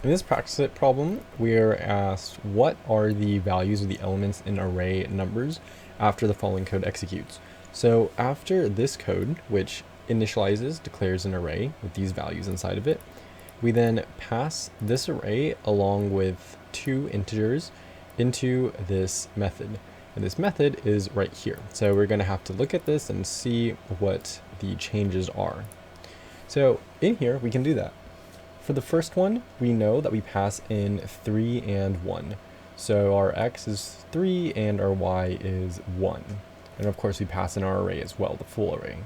In this practice set problem, we are asked what are the values of the elements in array numbers after the following code executes. So after this code, which initializes, declares an array with these values inside of it, we then pass this array along with two integers into this method. And this method is right here. So we're going to have to look at this and see what the changes are. So in here, we can do that. For the first one, we know that we pass in 3 and 1. So our x is 3 and our y is 1. And of course we pass in our array as well, the full array.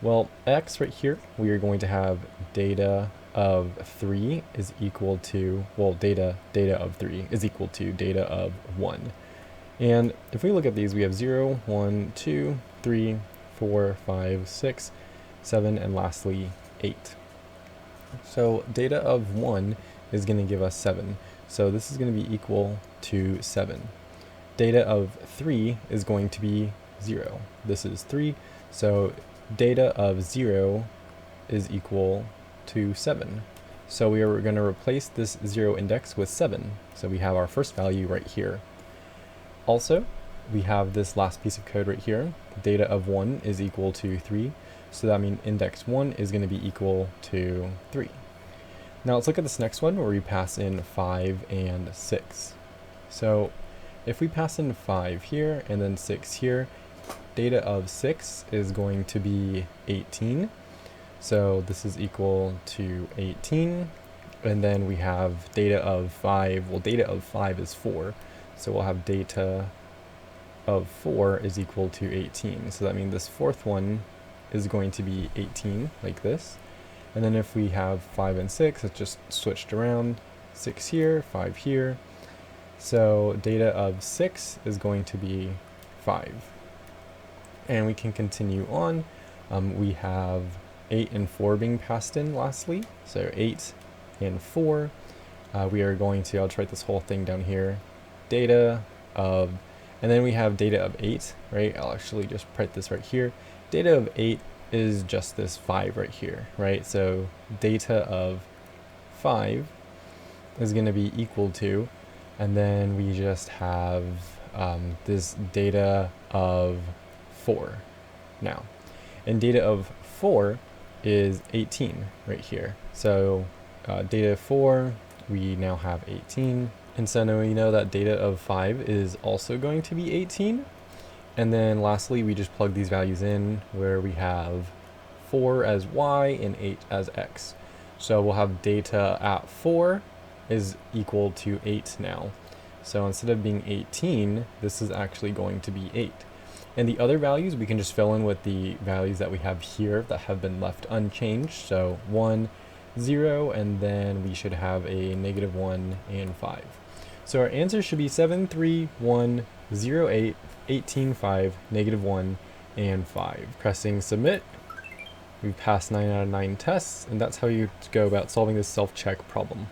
Well, x right here, we are going to have data of 3 is equal to, well, data of 3 is equal to data of 1. And if we look at these, we have 0, 1, 2, 3, 4, 5, 6, 7, and lastly 8. So data of 1 is going to give us 7. So this is going to be equal to 7. Data of 3 is going to be 0. This is 3. So data of 0 is equal to 7. So we are going to replace this 0 index with 7. So we have our first value right here. Also, we have this last piece of code right here. Data of 1 is equal to 3. So that means index 1 is going to be equal to 3. Now let's look at this next one where we pass in 5 and 6. So if we pass in 5 here and then 6 here, data of 6 is going to be 18. So this is equal to 18. And then we have data of 5. Well, data of 5 is 4. So we'll have data of 4 is equal to 18. So that means this fourth one is going to be 18, like this. And then if we have 5 and 6, it's just switched around. 6 here, 5 here. So data of 6 is going to be 5. And we can continue on. We have 8 and 4 being passed in lastly. So 8 and 4. We are going to, I'll just write this whole thing down here. Data of, and then we have data of 8, right? I'll actually just write this right here. Data of 8 is just this 5 right here, right? So data of 5 is going to be equal to, and then we just have this data of 4 now. And data of 4 is 18 right here. So data of 4, we now have 18. And so now we know that data of 5 is also going to be 18. And then lastly, we just plug these values in where we have 4 as y and 8 as x. So we'll have data at 4 is equal to 8 now. So instead of being 18, this is actually going to be 8. And the other values, we can just fill in with the values that we have here that have been left unchanged. So 1, 0, and then we should have a -1 and 5. So our answer should be 7, 3, 1, 0, 8, 18, 5, -1, and 5. Pressing submit. We've passed 9 out of 9 tests, and that's how you go about solving this self-check problem.